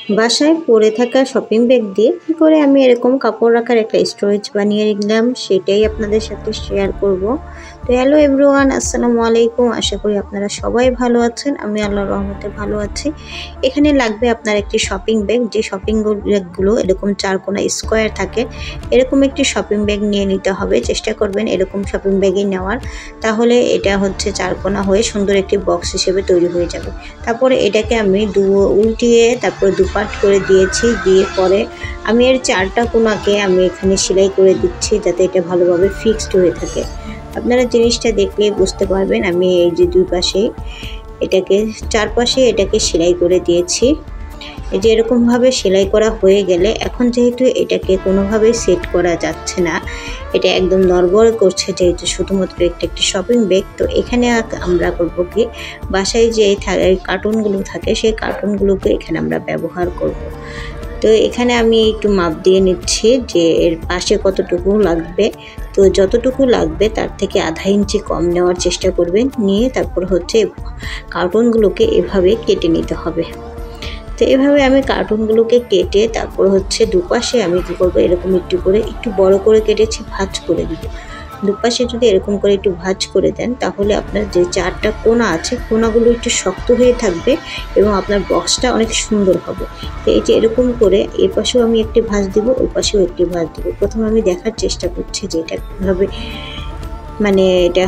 বাসায় পড়ে থাকা শপিং ব্যাগ দিয়ে কী করে আমি এরকম কাপড় রাখার একটা স্টোরেজ বানিয়ে নিলাম সেটাই আপনাদের সাথে শেয়ার করব। তো হ্যালো এভরিওয়ান, আসসালামু আলাইকুম। আশা করি আপনারা সবাই ভালো আছেন। আমি আল্লাহর রহমতে ভালো আছি। এখানে লাগবে আপনার একটি শপিং ব্যাগ, যে শপিং ব্যাগগুলো এরকম চারকোনা স্কোয়ার থাকে, এরকম একটি শপিং ব্যাগ নিয়ে নিতে হবে। চেষ্টা করবেন এরকম শপিং ব্যাগই নেওয়ার, তাহলে এটা হচ্ছে চারকোনা হয়ে সুন্দর একটি বক্স হিসেবে তৈরি হয়ে যাবে। তারপরে এটাকে আমি উল্টিয়ে তারপরে দুপাট করে দিয়েছি, দিয়ে পরে আমি এর চারটা কোণাকে আমি এখানে সেলাই করে দিচ্ছি যাতে এটা ভালোভাবে ফিক্সড হয়ে থাকে। আপনারা জিনিসটা দেখলে বুঝতে পারবেন। আমি এই যে দুই পাশে এটাকে চারপাশে এটাকে সেলাই করে দিয়েছি। এই যে এরকমভাবে সেলাই করা হয়ে গেলে এখন যেহেতু এটাকে কোনোভাবেই সেট করা যাচ্ছে না, এটা একদম নড়বড় করছে যেহেতু শুধুমাত্র একটি শপিং ব্যাগ, তো এখানে আমরা করব কি, বাসায় যে কার্টুনগুলো থাকে সেই কার্টুনগুলোকে এখানে আমরা ব্যবহার করব। তো এখানে আমি একটু মাপ দিয়ে নিচ্ছি যে এর পাশে কতটুকু লাগবে। তো যতটুকু লাগবে তার থেকে আধা ইঞ্চি কম নেওয়ার চেষ্টা করবেন, নিয়ে তারপর হচ্ছে কার্টুনগুলোকে এভাবে কেটে নিতে হবে। তো এভাবে আমি কার্টুনগুলোকে কেটে তারপর হচ্ছে দুপাশে আমি কী করবো, এরকম একটু বড় করে কেটেছি, ভাঁজ করে দিব। দুপাশে যদি এরকম করে একটু ভাঁজ করে দেন তাহলে আপনার যে চারটা কোণা আছে কোণাগুলো একটু শক্ত হয়ে থাকবে এবং আপনার বক্সটা অনেক সুন্দর হবে। তো এই যে এরকম করে এ পাশেও আমি একটি ভাঁজ দিব, ওই পাশেও একটি ভাঁজ দিব। প্রথমে আমি দেখার চেষ্টা করছি যে এটা কীভাবে, মানে এটা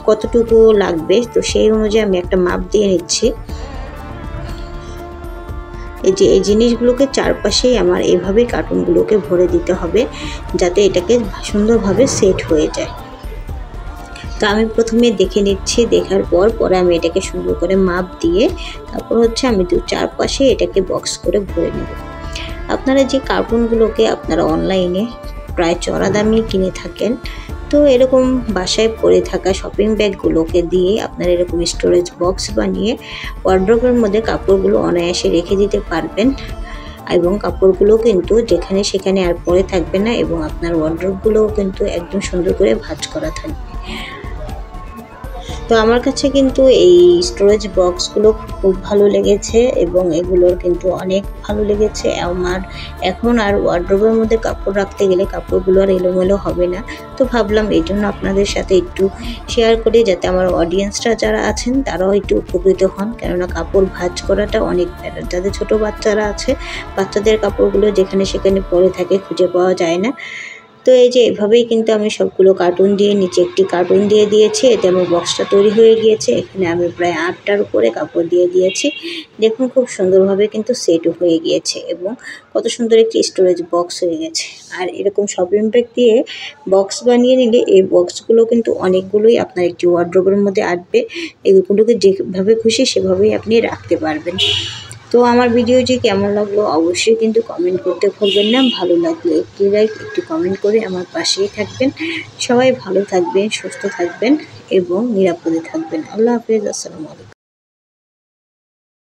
কতটুকু লাগবে, তো সেই অনুযায়ী আমি একটা মাপ দিয়ে নিচ্ছি। এই যে এই জিনিসগুলোকে চারপাশেই আমার এইভাবে কার্টুনগুলোকে ভরে দিতে হবে যাতে এটাকে সুন্দরভাবে সেট হয়ে যায়। তো আমি প্রথমে দেখে নিচ্ছি, দেখার পরে আমি এটাকে সুন্দর করে মাপ দিয়ে তারপর হচ্ছে আমি চারপাশে এটাকে বক্স করে ভরে নেব। আপনারা যে কার্টুনগুলোকে আপনারা অনলাইনে প্রায় চড়া দামে কিনে থাকেন, তো এরকম বাসায় পড়ে থাকা শপিং ব্যাগগুলোকে দিয়ে আপনারা এরকম স্টোরেজ বক্স বানিয়ে ওয়ার্ড্রোবের মধ্যে কাপড়গুলো অনায়াসে রেখে দিতে পারবেন এবং কাপড়গুলো কিন্তু যেখানে সেখানে আর পরে থাকবে না এবং আপনার ওয়ার্ড্রোবগুলোও কিন্তু একদম সুন্দর করে ভাঁজ করা থাকবে। তো আমার কাছে কিন্তু এই স্টোরেজ বক্সগুলো খুব ভালো লেগেছে এবং এগুলোর কিন্তু অনেক ভালো লেগেছে। আমার এখন আর ওয়ার্ড্রোবের মধ্যে কাপড় রাখতে গেলে কাপড়গুলো আর এলোমেলো হবে না। তো ভাবলাম এই জন্য আপনাদের সাথে একটু শেয়ার করি যাতে আমার অডিয়েন্সরা যারা আছেন তারাও একটু উপকৃত হন, কেননা কাপড় ভাঁজ করাটা অনেক ব্যাপার। যাদের ছোটো বাচ্চারা আছে, বাচ্চাদের কাপড়গুলো যেখানে সেখানে পরে থাকে, খুঁজে পাওয়া যায় না। তো এই যে এভাবেই কিন্তু আমি সবগুলো কার্টুন দিয়ে নিচে একটি কার্টুন দিয়ে দিয়েছি, এতে আমার বক্সটা তৈরি হয়ে গিয়েছে। এখানে আমি প্রায় 8টার উপরে কাপড় দিয়ে দিয়েছি। দেখুন খুব সুন্দরভাবে কিন্তু সেটও হয়ে গিয়েছে এবং কত সুন্দর একটি স্টোরেজ বক্স হয়ে গেছে। আর এরকম শপিং ব্যাগ দিয়ে বক্স বানিয়ে নিলে এই বক্সগুলো কিন্তু অনেকগুলোই আপনার একটি ওয়ার্ড্রোবের মধ্যে আসবে। এগুলোকে যেভাবে খুশি সেভাবেই আপনি রাখতে পারবেন। তো আমার ভিডিওটি কেমন লাগলো অবশ্যই কিন্তু কমেন্ট করতে ভুলবেন না। ভালো লাগলে একটি লাইক, একটি কমেন্ট করে আমার পাশেই থাকবেন। সবাই ভালো থাকবেন, সুস্থ থাকবেন এবং নিরাপদে থাকবেন। আল্লাহ হাফেজ, আসসালামু আলাইকুম।